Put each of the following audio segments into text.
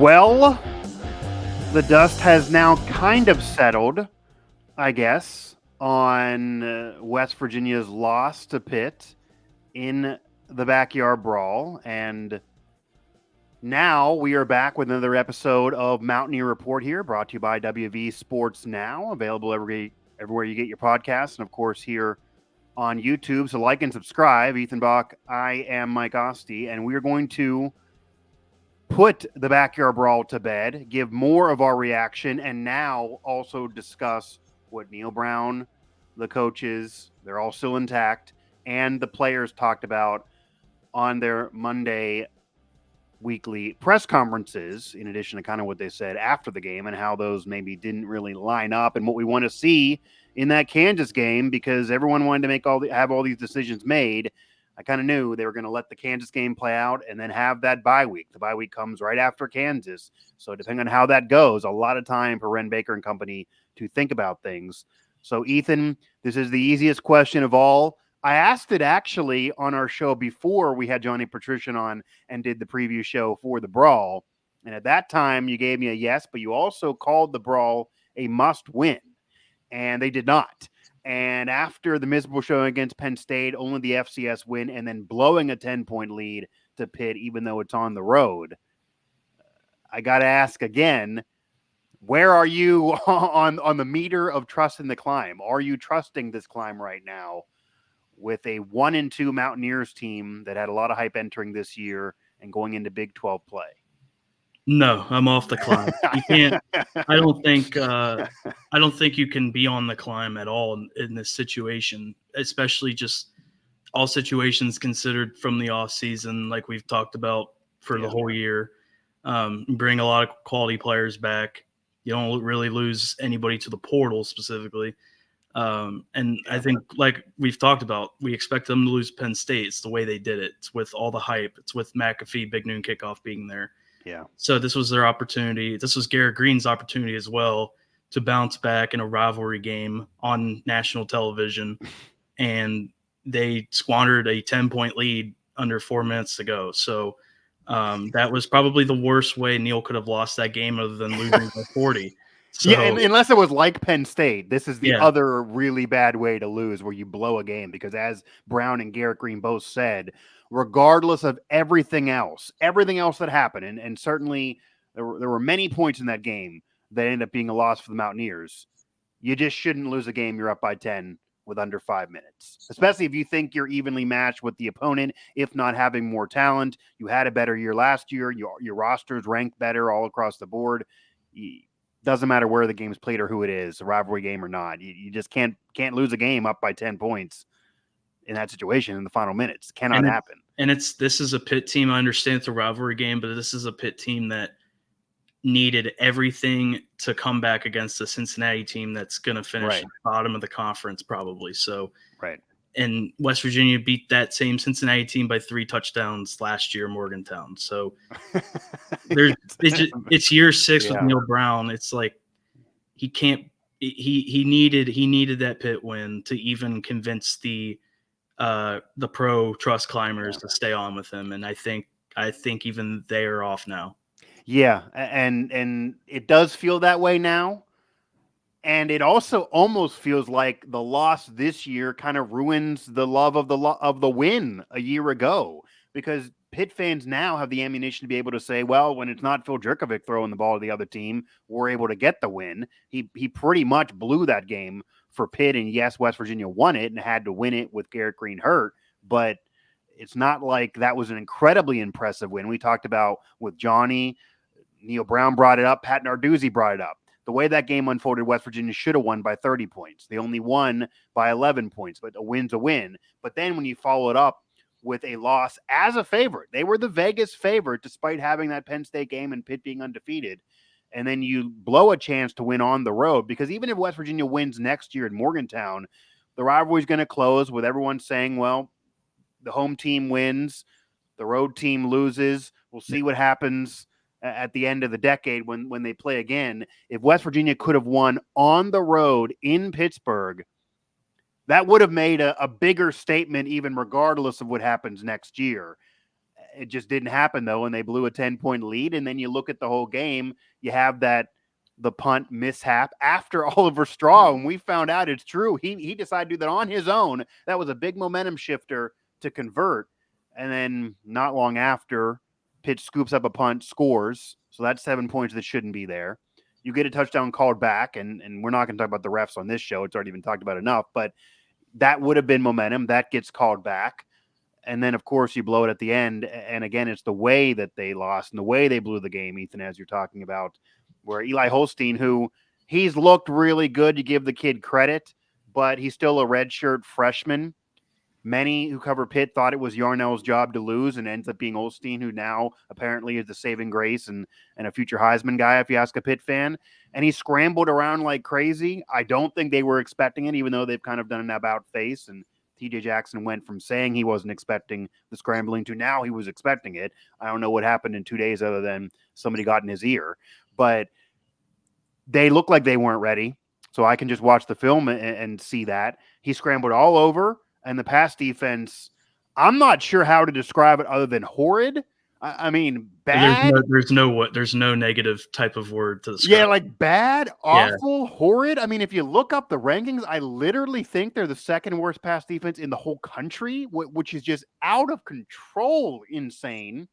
Well, the dust has now kind of settled, I guess, on West Virginia's loss to Pitt in the Backyard Brawl. And now we are back with another episode of Mountaineer Report here, brought to you by WVU Sports Now, available everywhere you get your podcasts, and of course here on YouTube. So like and subscribe. Ethan Bock, I am Mike Asti, and we are going to put the Backyard Brawl to bed, give more of our reaction, and now also discuss what Neal Brown, the coaches, they're all still intact, and the players talked about on their Monday weekly press conferences, in addition to kind of what they said after the game and how those maybe didn't really line up and what we want to see in that Kansas game, because everyone wanted to have all these decisions made. I kind of knew they were going to let the Kansas game play out and then have that bye week. The bye week comes right after Kansas. So depending on how that goes, a lot of time for Ren Baker and company to think about things. So Ethan, this is the easiest question of all. I asked it actually on our show before we had Johnny Patrician on and did the preview show for the Brawl. And at that time you gave me a yes, but you also called the Brawl a must win. And they did not. And after the miserable showing against Penn State, only the FCS win, and then blowing a 10-point lead to Pitt, even though it's on the road, I got to ask again, where are you on the meter of trust in the climb? Are you trusting this climb right now with a 1-2 Mountaineers team that had a lot of hype entering this year and going into Big 12 play? No, I'm off the climb. You can't. I don't think you can be on the climb at all in this situation, especially just all situations considered from the off season, like we've talked about for the whole year. Bring a lot of quality players back. You don't really lose anybody to the portal specifically. I think, like we've talked about, we expect them to lose Penn State. It's the way they did it. It's with all the hype. It's with McAfee, Big Noon Kickoff being there. Yeah. So this was their opportunity. This was Garrett Green's opportunity as well to bounce back in a rivalry game on national television. And they squandered a 10-point lead under 4 minutes to go. So that was probably the worst way Neal could have lost that game other than losing by 40. So, yeah, unless it was like Penn State. This is the Yeah. other really bad way to lose, where you blow a game, because as Brown and Garrett Green both said, regardless of everything else that happened, and certainly there were many points in that game that ended up being a loss for the Mountaineers, you just shouldn't lose a game you're up by 10 with under 5 minutes, especially if you think you're evenly matched with the opponent, if not having more talent. You had a better year last year. Your roster's ranked better all across the board. Doesn't matter where the game's played or who it is, a rivalry game or not. You just can't lose a game up by 10 points in that situation in the final minutes. Cannot happen. And this is a Pitt team. I understand it's a rivalry game, but this is a Pitt team that needed everything to come back against the Cincinnati team that's going to finish at the bottom of the conference probably. So, and West Virginia beat that same Cincinnati team by 3 touchdowns last year in Morgantown. So it's year 6 with Neal Brown. It's like he needed that Pitt win to even convince the pro trust climbers to stay on with him. And I think even they are off now. Yeah. And it does feel that way now. And it also almost feels like the loss this year kind of ruins the love of the win a year ago, because Pitt fans now have the ammunition to be able to say, well, when it's not Phil Jerkovic throwing the ball to the other team, we're able to get the win. He pretty much blew that game for Pitt, and yes, West Virginia won it and had to win it with Garrett Green hurt, but it's not like that was an incredibly impressive win. We talked about with Johnny, Neal Brown brought it up, Pat Narduzzi brought it up. The way that game unfolded, West Virginia should have won by 30 points. They only won by 11 points, but a win's a win. But then when you follow it up with a loss as a favorite, they were the Vegas favorite despite having that Penn State game and Pitt being undefeated. And then you blow a chance to win on the road, because even if West Virginia wins next year in Morgantown, the rivalry is going to close with everyone saying, well, the home team wins, the road team loses. We'll see what happens at the end of the decade when they play again. If West Virginia could have won on the road in Pittsburgh, that would have made a bigger statement, even regardless of what happens next year. It just didn't happen, though, and they blew a 10-point lead. And then you look at the whole game, you have the punt mishap after Oliver Straw, and we found out it's true. He decided to do that on his own. That was a big momentum shifter to convert. And then not long after, Pitt scoops up a punt, scores. So that's 7 points that shouldn't be there. You get a touchdown called back, and we're not going to talk about the refs on this show. It's already been talked about enough, but that would have been momentum. That gets called back. And then, of course, you blow it at the end. And again, it's the way that they lost and the way they blew the game, Ethan, as you're talking about, where Eli Holstein, who he's looked really good, you give the kid credit, but he's still a redshirt freshman. Many who cover Pitt thought it was Yarnell's job to lose, and ends up being Holstein, who now apparently is the saving grace and a future Heisman guy, if you ask a Pitt fan. And he scrambled around like crazy. I don't think they were expecting it, even though they've kind of done an about face. And TJ Jackson went from saying he wasn't expecting the scrambling to now he was expecting it. I don't know what happened in 2 days other than somebody got in his ear. But they look like they weren't ready. So I can just watch the film and see that. He scrambled all over. And the pass defense, I'm not sure how to describe it other than horrid. I mean, bad. There's no negative type of word to describe. Yeah, like bad, awful, horrid. I mean, if you look up the rankings, I literally think they're the second worst pass defense in the whole country, which is just out of control insane.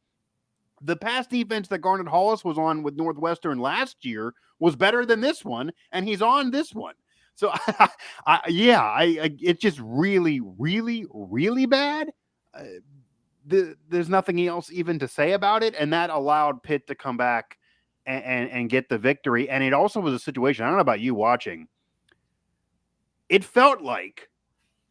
The pass defense that Garnet Hollis was on with Northwestern last year was better than this one, and he's on this one. So, it's just really, really, really bad. There's nothing else even to say about it, and that allowed Pitt to come back and get the victory. And it also was a situation, I don't know about you watching, it felt like,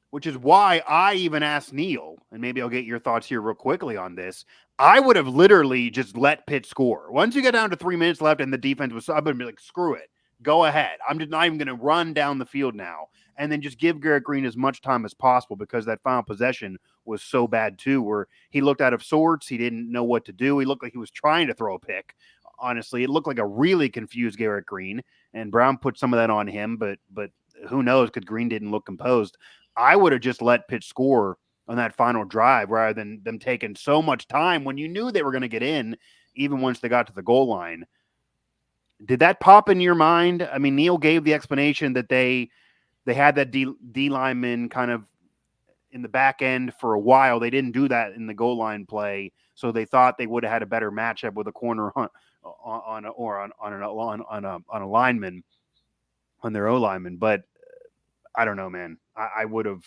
which is why I even asked Neal, and maybe I'll get your thoughts here real quickly on this, I would have literally just let Pitt score. Once you get down to 3 minutes left and the defense was, I would be like, screw it. Go ahead. I'm just not even going to run down the field now. And then just give Garrett Green as much time as possible, because that final possession was so bad too, where he looked out of sorts. He didn't know what to do. He looked like he was trying to throw a pick. Honestly, it looked like a really confused Garrett Green, and Brown put some of that on him, but who knows, because Green didn't look composed. I would have just let Pitt score on that final drive rather than them taking so much time when you knew they were going to get in, even once they got to the goal line. Did that pop in your mind? I mean, Neal gave the explanation that they had that D lineman kind of in the back end for a while. They didn't do that in the goal line play, so they thought they would have had a better matchup with a corner on a lineman, on their O lineman. But I don't know, man. I would have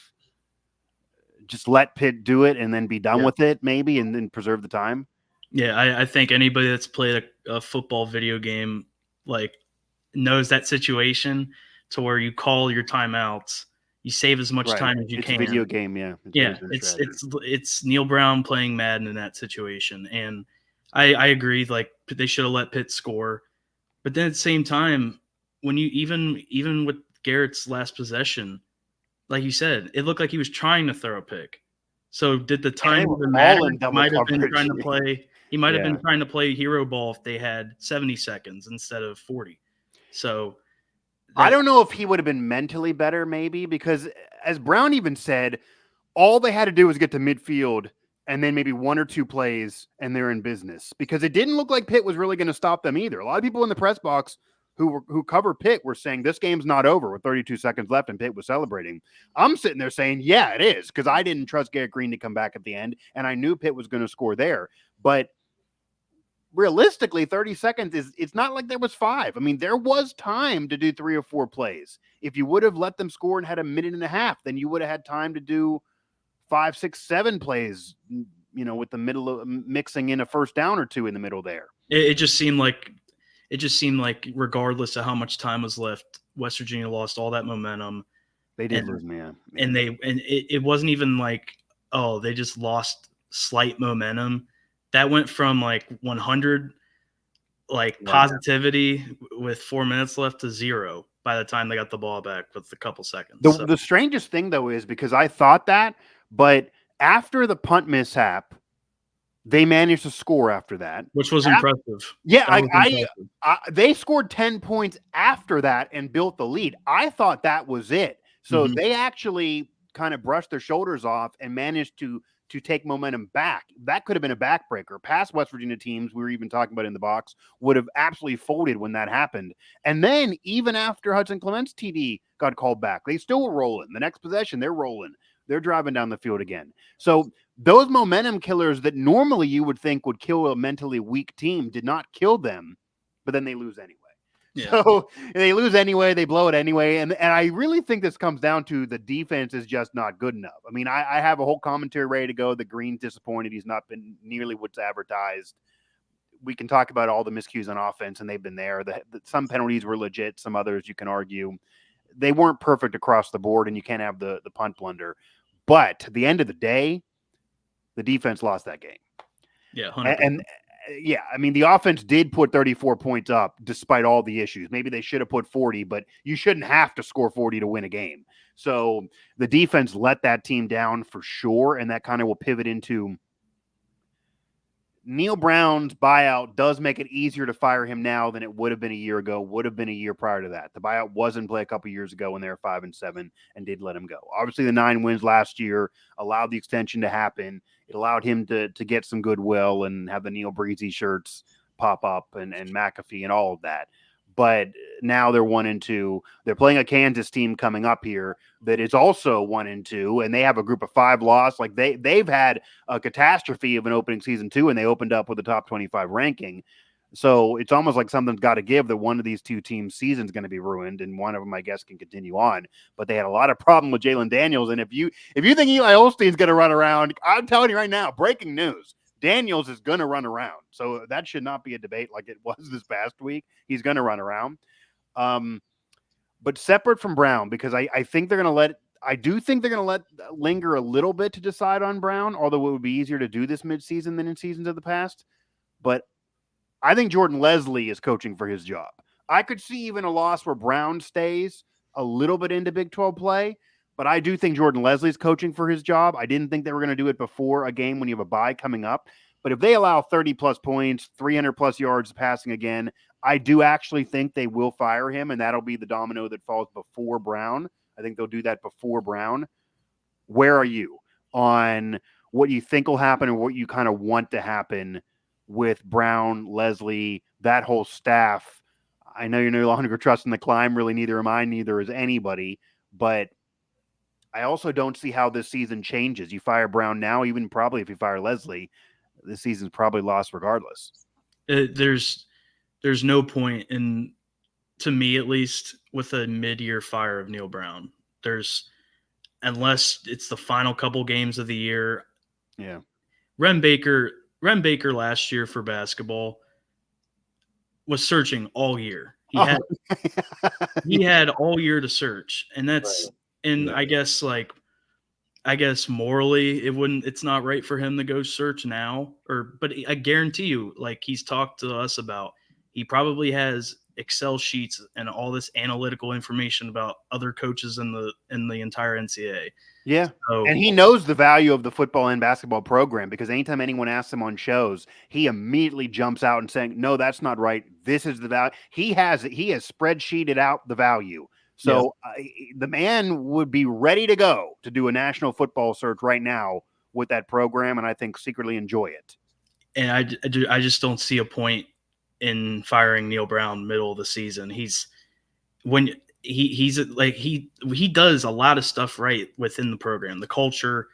just let Pitt do it and then be done with it, maybe, and then preserve the time. Yeah, I think anybody that's played a football video game knows that situation, to where you call your timeouts, you save as much time as you can. It's a video game, yeah. It's Neal Brown playing Madden in that situation, and I agree. Like, they should have let Pitt score, but then at the same time, when you even with Garrett's last possession, like you said, it looked like he was trying to throw a pick. So did the time even matter? He might have been trying to play. He might have been trying to play hero ball if they had 70 seconds instead of 40. So I don't know if he would have been mentally better, maybe, because as Brown even said, all they had to do was get to midfield and then maybe one or two plays and they're in business, because it didn't look like Pitt was really going to stop them either. A lot of people in the press box who cover Pitt were saying this game's not over with 32 seconds left, and Pitt was celebrating. I'm sitting there saying, yeah, it is, because I didn't trust Garrett Green to come back at the end, and I knew Pitt was going to score there. But realistically, 30 seconds it's not like there was 5. I mean, there was time to do 3 or 4 plays. If you would have let them score and had a minute and a half, then you would have had time to do 5, 6, 7 plays, with the middle of mixing in a first down or 2 in the middle there. It just seemed like regardless of how much time was left, West Virginia lost all that momentum. They did lose, man. And it wasn't even like, oh, they just lost slight momentum. That went from 100 positivity with 4 minutes left to 0 by the time they got the ball back with a couple seconds. The strangest thing, though, is because I thought that, but after the punt mishap, they managed to score after that, which was impressive. Yeah, they scored 10 points after that and built the lead. I thought that was it. So they actually kind of brushed their shoulders off and managed to to take momentum back. That could have been a backbreaker. Past West Virginia teams we were even talking about in the box would have absolutely folded when that happened. And then even after Hudson Clement's TD got called back, they still were rolling. The next possession, they're rolling. They're driving down the field again. So those momentum killers that normally you would think would kill a mentally weak team did not kill them, but then they lose anyway. Yeah. So they lose anyway, they blow it anyway. And I really think this comes down to the defense is just not good enough. I mean, I have a whole commentary ready to go. The Green's disappointed. He's not been nearly what's advertised. We can talk about all the miscues on offense, and they've been there. Some penalties were legit. Some others you can argue. They weren't perfect across the board, and you can't have the punt blunder. But at the end of the day, the defense lost that game. Yeah, 100%. And yeah, I mean, the offense did put 34 points up despite all the issues. Maybe they should have put 40, but you shouldn't have to score 40 to win a game. So the defense let that team down for sure, and that kind of will pivot into Neal Brown's buyout does make it easier to fire him now than it would have been a year ago, would have been a year prior to that. The buyout was in play a couple years ago when they were 5-7 and did let him go. Obviously, the 9 wins last year allowed the extension to happen. It allowed him to get some goodwill and have the Neal Breezy shirts pop up and McAfee and all of that. But now they're 1-2. They're playing a Kansas team coming up here that is also 1-2, and they have a group of 5 loss. Like they've had a catastrophe of an opening season too, and they opened up with a top 25 ranking. So it's almost like something's got to give that one of these two teams' season's going to be ruined, and one of them, I guess, can continue on. But they had a lot of problem with Jalen Daniels, and if you think Eli Osteen's going to run around, I'm telling you right now, breaking news. Daniels is going to run around. So that should not be a debate like it was this past week. He's going to run around. But separate from Brown, because I think they're going to let linger a little bit to decide on Brown, although it would be easier to do this midseason than in seasons of the past. But I think Jordan Lesley is coaching for his job. I could see even a loss where Brown stays a little bit into Big 12 play. But I do think Jordan Lesley's coaching for his job. I didn't think they were going to do it before a game when you have a bye coming up. But if they allow 30-plus points, 300-plus yards passing again, I do actually think they will fire him, and that'll be the domino that falls before Brown. I think they'll do that before Brown. Where are you on what you think will happen and what you kind of want to happen with Brown, Lesley, that whole staff? I know you're no longer trusting the climb. Really, neither am I. Neither is anybody. But I also don't see how this season changes. You fire Brown now, even probably if you fire Lesley, this season's probably lost regardless. There's no point in, to me at least, with a mid-year fire of Neal Brown. Unless it's the final couple games of the year. Yeah. Rem Baker last year for basketball was searching all year. He had all year to search, and that's. Right. And yeah. I guess morally it's not right for him to go search now, but I guarantee you, like he's talked to us about, he probably has Excel sheets and all this analytical information about other coaches in the entire NCAA. Yeah. So, and he knows the value of the football and basketball program, because anytime anyone asks him on shows, he immediately jumps out and saying, no, that's not right. This is the value. He has spreadsheeted out the value. So the man would be ready to go to do a national football search right now with that program, and I think secretly enjoy it. And I just don't see a point in firing Neal Brown middle of the season. He does a lot of stuff right within the program, the culture,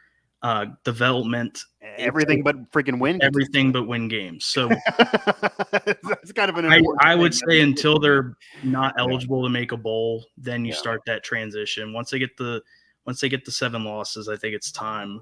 development, everything but freaking win. Everything but win games. So that's kind of an. I would say until they're not eligible to make a bowl, then you start that transition. Once they get the 7 losses, I think it's time.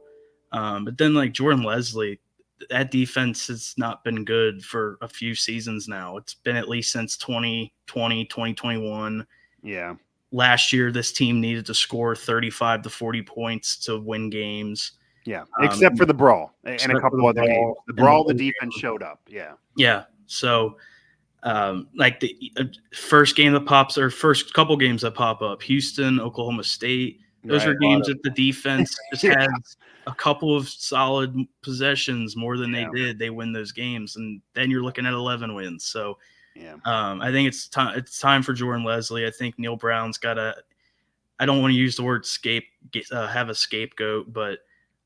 But then like Jordan Lesley, that defense has not been good for a few seasons now. It's been at least since 2020, 2021. Yeah. Last year, this team needed to score 35 to 40 points to win games. Yeah, except for the brawl and a couple other games. The brawl, the defense showed up. Yeah. Yeah. So, like the first couple games that pop up, Houston, Oklahoma State, those are games that the defense just has a couple of solid possessions more than they did. They win those games, and then you're looking at 11 wins. So, I think it's time for Jordan Lesley. I think Neal Brown's got I don't want to use the word have a scapegoat, but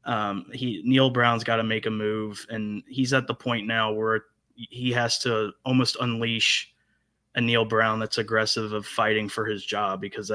Neal Brown's got to make a move, and he's at the point now where he has to almost unleash a Neal Brown that's aggressive of fighting for his job, because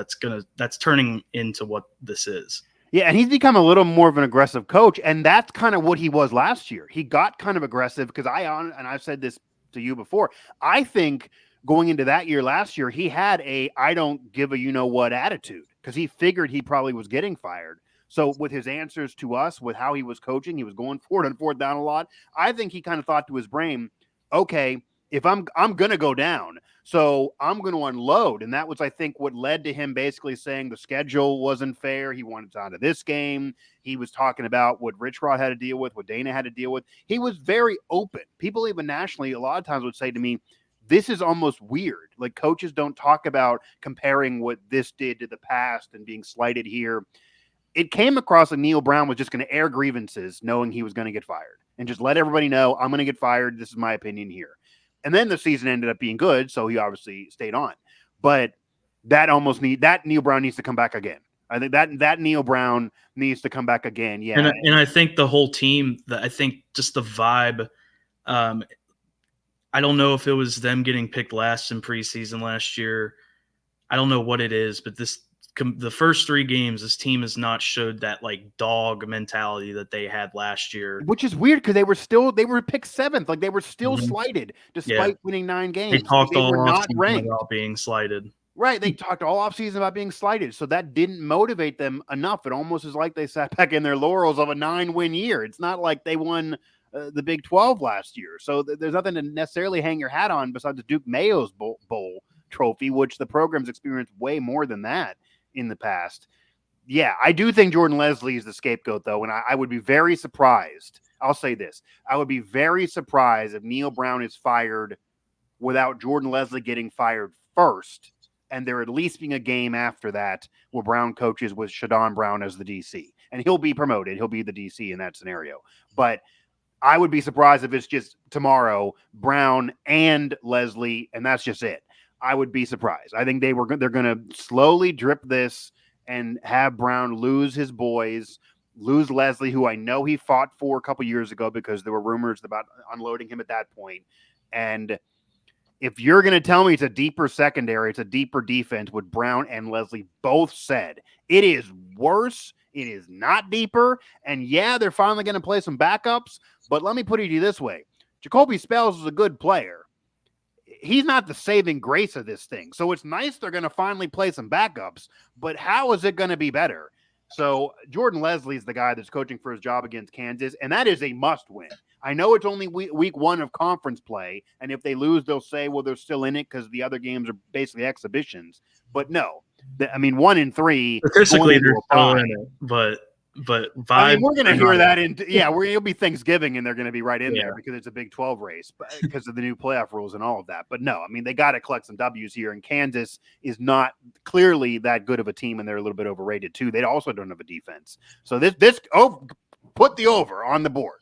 that's turning into what this is. Yeah, and he's become a little more of an aggressive coach, and that's kind of what he was last year. He got kind of aggressive because and I've said this to you before, I think going into that year last year, he had a I don't give a you-know-what attitude because he figured he probably was getting fired. So with his answers to us, with how he was coaching, he was going for it on fourth down a lot. I think he kind of thought to his brain, okay, if I'm going to go down, so I'm going to unload. And that was, I think, what led to him basically saying the schedule wasn't fair. He wanted out of this game. He was talking about what Rich Rod had to deal with, what Dana had to deal with. He was very open. People even nationally a lot of times would say to me, this is almost weird. Like, coaches don't talk about comparing what this did to the past and being slighted here. It came across that Neal Brown was just going to air grievances knowing he was going to get fired and just let everybody know, I'm going to get fired. This is my opinion here. And then the season ended up being good, so he obviously stayed on. But that Neal Brown needs to come back again. I think that Neal Brown needs to come back again. Yeah, and I think the whole team. I think just the vibe. I don't know if it was them getting picked last in preseason last year. I don't know what it is, but the first 3 games, this team has not showed that like dog mentality that they had last year. Which is weird because they were picked 7th. Like, they were still slighted despite winning 9 games. They talked they all were not ranked about being slighted. Right. They talked all offseason about being slighted. So that didn't motivate them enough. It almost is like they sat back in their laurels of a 9-win year. It's not like they won the Big 12 last year. So there's nothing to necessarily hang your hat on besides the Duke Mayo's Bowl trophy, which the program's experienced way more than that in the past. Yeah, I do think Jordan Lesley is the scapegoat, though, and I would be very surprised. I'll say this. I would be very surprised if Neal Brown is fired without Jordan Lesley getting fired first, and there at least being a game after that where Brown coaches with Shadon Brown as the DC. And he'll be promoted. He'll be the DC in that scenario. But I would be surprised if it's just tomorrow, Brown and Lesley, and that's just it. I would be surprised. I think they're going to slowly drip this and have Brown lose his boys, lose Lesley, who I know he fought for a couple years ago because there were rumors about unloading him at that point. And if you're going to tell me it's a deeper secondary, it's a deeper defense, what Brown and Lesley both said, it is worse. It is not deeper. And yeah, they're finally going to play some backups. But let me put it to you this way. Jacoby Spells is a good player. He's not the saving grace of this thing. So it's nice they're going to finally play some backups, but how is it going to be better? So Jordan Lesley is the guy that's coaching for his job against Kansas, and that is a must win. I know it's only week 1 of conference play, and if they lose, they'll say, well, they're still in it because the other games are basically exhibitions. But no, 1 and 3. Statistically, they're still in it, but I mean, we're going to hear that it'll be Thanksgiving and they're going to be right in there because it's a Big 12 race because of the new playoff rules and all of that. But no, I mean, they got to collect some W's here, and Kansas is not clearly that good of a team, and they're a little bit overrated too. They also don't have a defense. So put the over on the board.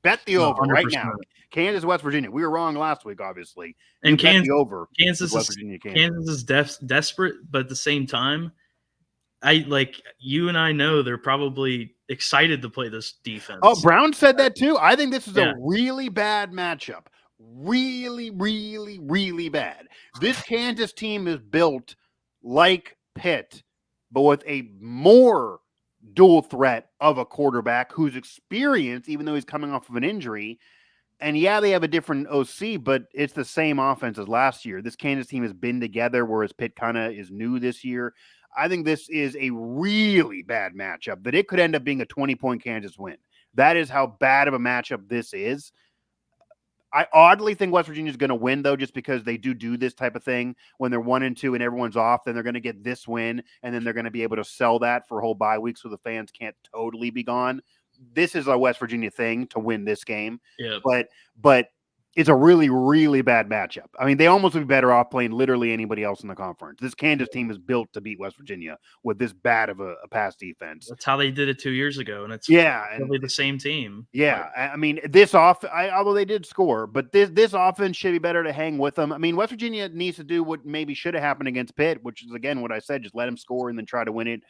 Bet the over 100%. Right now. Kansas, West Virginia. We were wrong last week, obviously. And Kansas, the over. Kansas is desperate, but at the same time, you and I know they're probably excited to play this defense. Oh, Brown said that too. I think this is a really bad matchup. Really, really, really bad. This Kansas team is built like Pitt, but with a more dual threat of a quarterback who's experienced, even though he's coming off of an injury. And yeah, they have a different OC, but it's the same offense as last year. This Kansas team has been together, whereas Pitt kind of is new this year. I think this is a really bad matchup, that it could end up being a 20-point Kansas win. That is how bad of a matchup this is. I oddly think West Virginia is going to win, though, just because they do this type of thing when they're 1 and 2 and everyone's off. Then they're going to get this win, and then they're going to be able to sell that for a whole bye week so the fans can't totally be gone. This is a West Virginia thing to win this game. Yeah. But it's a really, really bad matchup. I mean, they almost would be better off playing literally anybody else in the conference. This Kansas team is built to beat West Virginia with this bad of a pass defense. That's how they did it 2 years ago, and it's probably the same team. Yeah, I mean, although they did score, but this offense should be better to hang with them. I mean, West Virginia needs to do what maybe should have happened against Pitt, which is, again, what I said, just let them score and then try to win it.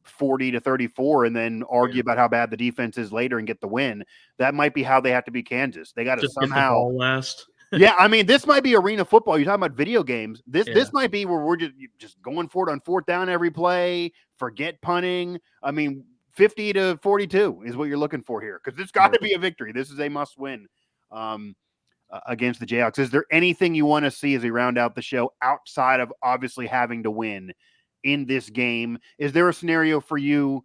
40-34 and then argue about how bad the defense is later and get the win. That might be how they have to be Kansas. They got to just somehow get the ball last. Yeah, I mean, this might be arena football. You're talking about video games. This Yeah. might be where we're just going for it on fourth down every play, forget punting. I mean, 50-42 is what you're looking for here because it's got to be a victory. This is a must win against the Jayhawks. Is there anything you want to see as we round out the show outside of obviously having to win in this game? Is there a scenario for you,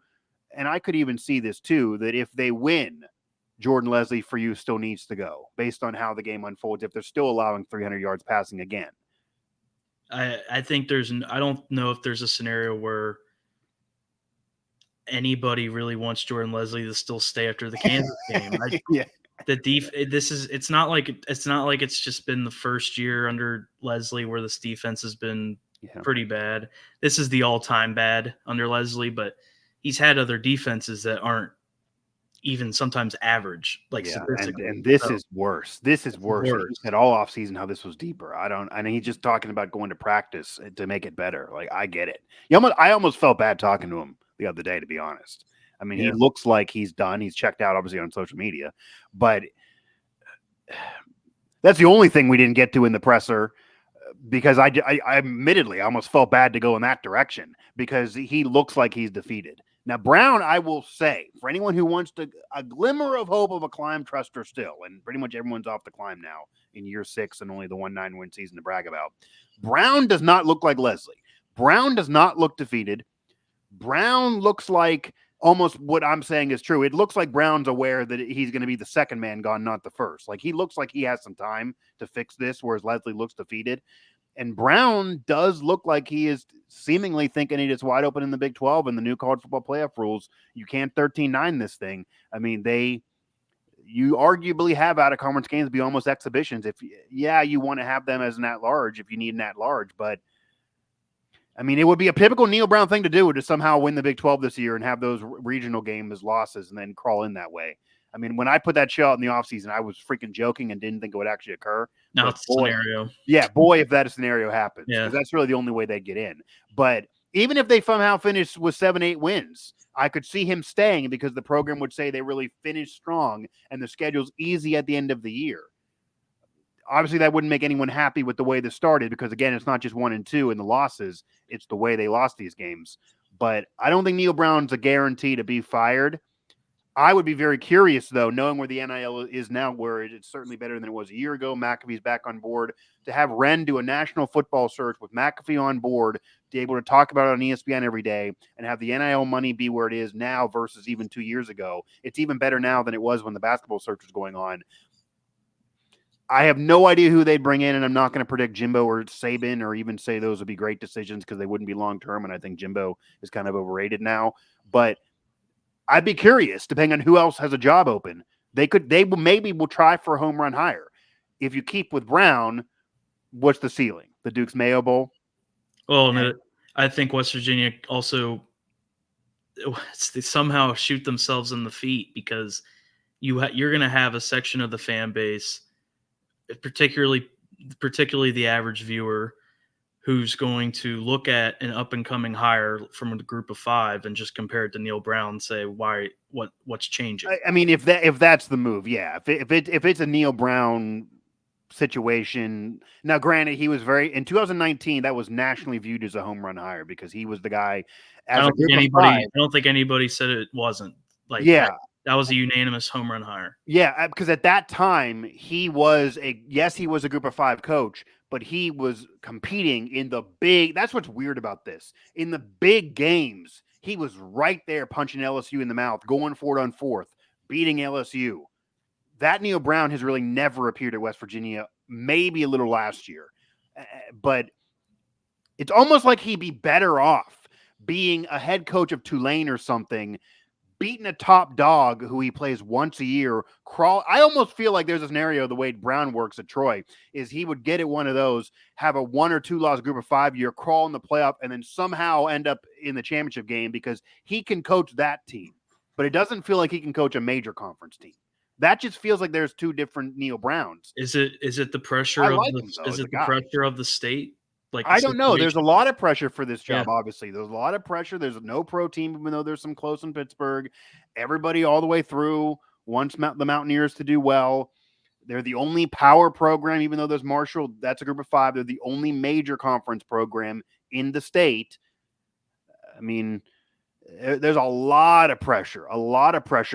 and I could even see this too, that if they win, Jordan Lesley for you still needs to go based on how the game unfolds if they're still allowing 300 yards passing again? I think I don't know if there's a scenario where anybody really wants Jordan Lesley to still stay after the Kansas game. Yeah. It's not like it's just been the first year under Lesley where this defense has been pretty bad. This is the all-time bad under Lesley, but he's had other defenses that aren't even sometimes average, and this is worse. This is worse. He said all offseason how this was deeper. I know he's just talking about going to practice to make it better. Like, I get it. I almost felt bad talking to him the other day, to be honest. I mean, he looks like he's done. He's checked out, obviously, on social media. But that's the only thing we didn't get to in the presser because I admittedly almost felt bad to go in that direction because he looks like he's defeated. Now, Brown, I will say, for anyone who wants a glimmer of hope of a climb, trust her still, and pretty much everyone's off the climb now in year 6 and only the 1-9 win season to brag about. Brown does not look like Lesley. Brown does not look defeated. Brown looks like almost what I'm saying is true. It looks like Brown's aware that he's going to be the second man gone, not the first. Like, he looks like he has some time to fix this, whereas Lesley looks defeated. And Brown does look like he is seemingly thinking it is wide open in the Big 12 and the new college football playoff rules. You can't 13-9 this thing. I mean, you arguably have out of conference games be almost exhibitions. You want to have them as an at-large if you need an at-large, but I mean, it would be a typical Neal Brown thing to do to somehow win the Big 12 this year and have those regional games as losses and then crawl in that way. I mean, when I put that show out in the offseason, I was freaking joking and didn't think it would actually occur. Now it's a scenario. Yeah, boy, if that scenario happens. Yeah. Because that's really the only way they get in. But even if they somehow finish with 7-8 wins, I could see him staying because the program would say they really finished strong and the schedule's easy at the end of the year. Obviously, that wouldn't make anyone happy with the way this started because, again, it's not just 1 and 2 in the losses. It's the way they lost these games. But I don't think Neal Brown's a guarantee to be fired. I would be very curious, though, knowing where the NIL is now, where it's certainly better than it was a year ago. McAfee's back on board. To have Ren do a national football search with McAfee on board, to be able to talk about it on ESPN every day, and have the NIL money be where it is now versus even 2 years ago. It's even better now than it was when the basketball search was going on. I have no idea who they'd bring in, and I'm not going to predict Jimbo or Saban or even say those would be great decisions because they wouldn't be long-term, and I think Jimbo is kind of overrated now. But I'd be curious, depending on who else has a job open. They will try for a home run hire. If you keep with Brown, what's the ceiling? The Duke's Mayo Bowl? Well, no, I think West Virginia also they somehow shoot themselves in the feet because you're going to have a section of the fan base, particularly the average viewer, who's going to look at an up-and-coming hire from a group of 5 and just compare it to Neal Brown and say, what's changing? I mean, if that's the move, yeah. If it's a Neal Brown situation, now granted, he was in 2019, that was nationally viewed as a home run hire because he was the guy. I don't think anybody said it wasn't. Like, yeah. That was a unanimous home run hire. Yeah, because at that time, he was a group of 5 coach, but he was competing in the big – that's what's weird about this. In the big games, he was right there punching LSU in the mouth, going for it on fourth, beating LSU. That Neal Brown has really never appeared at West Virginia, maybe a little last year. But it's almost like he'd be better off being a head coach of Tulane or something, beating a top dog who he plays once a year, I almost feel like there's a scenario the way Brown works at Troy is he would get at one of those, have a 1 or 2 loss group of 5 year, crawl in the playoff, and then somehow end up in the championship game because he can coach that team. But it doesn't feel like he can coach a major conference team. That just feels like there's 2 different Neal Browns. Is it the pressure pressure of the state? like the I don't know. There's a situation. lot of pressure for this job, Yeah. obviously. There's a lot of pressure. There's no pro team, even though there's some close in Pittsburgh. Everybody all the way through wants the Mountaineers to do well. They're the only power program, even though there's Marshall. That's a group of 5. They're the only major conference program in the state. I mean, there's a lot of pressure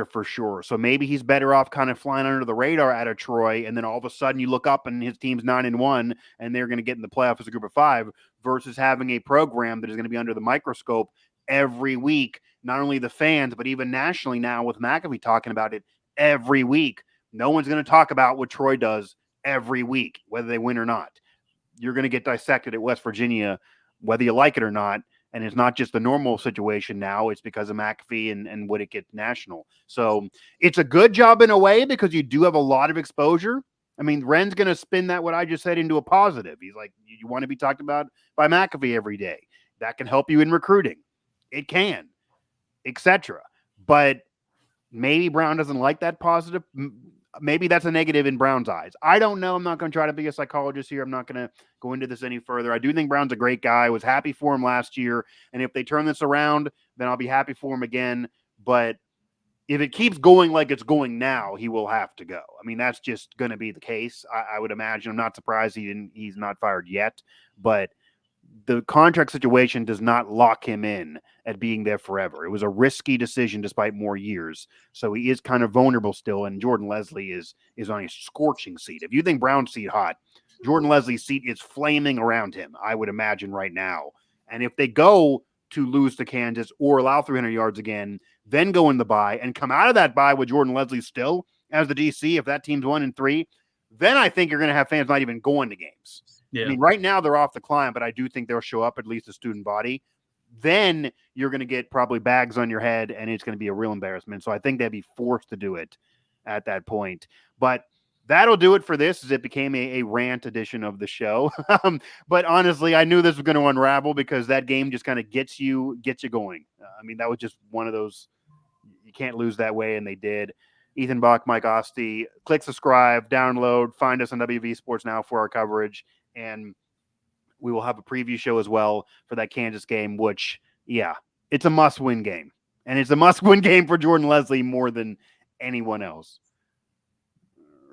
for sure. So maybe he's better off kind of flying under the radar out of Troy, and then all of a sudden you look up and his team's 9-1, and they're going to get in the playoff as a group of 5, versus having a program that is going to be under the microscope every week. Not only the fans, but even nationally now with McAfee talking about it every week. No one's going to talk about what Troy does every week, whether they win or not. You're going to get dissected at West Virginia, whether you like it or not. And it's not just the normal situation now. It's because of McAfee and would it get national. So it's a good job in a way because you do have a lot of exposure. I mean, Ren's going to spin that, what I just said, into a positive. He's like, you want to be talked about by McAfee every day. That can help you in recruiting. It can, etc. But maybe Brown doesn't like that positive. Maybe that's a negative in Brown's eyes. I don't know. I'm not going to try to be a psychologist here. I'm not going to go into this any further. I do think Brown's a great guy. I was happy for him last year. And if they turn this around, then I'll be happy for him again. But if it keeps going like it's going now, he will have to go. I mean, that's just going to be the case. I would imagine. I'm not surprised he's not fired yet. But the contract situation does not lock him in at being there forever. It was a risky decision despite more years. So he is kind of vulnerable still. And Jordan Lesley is on a scorching seat. If you think Brown's seat hot, Jordan Lesley's seat is flaming around him, I would imagine right now. And if they go to lose to Kansas or allow 300 yards again, then go in the bye and come out of that bye with Jordan Lesley still as the DC, if that team's 1-3, then I think you're going to have fans not even going to games. Yeah. I mean, right now they're off the climb, but I do think they'll show up, at least the student body. Then you're going to get probably bags on your head, and it's going to be a real embarrassment. So I think they'd be forced to do it at that point. But that'll do it for this, as it became a rant edition of the show. But honestly, I knew this was going to unravel because that game just kind of gets you going. I mean, that was just one of those, you can't lose that way, and they did. Ethan Bock, Mike Asti, click subscribe, download, find us on WVU Sports Now for our coverage. And we will have a preview show as well for that Kansas game, which, yeah, it's a must-win game. And it's a must-win game for Jordan Lesley more than anyone else.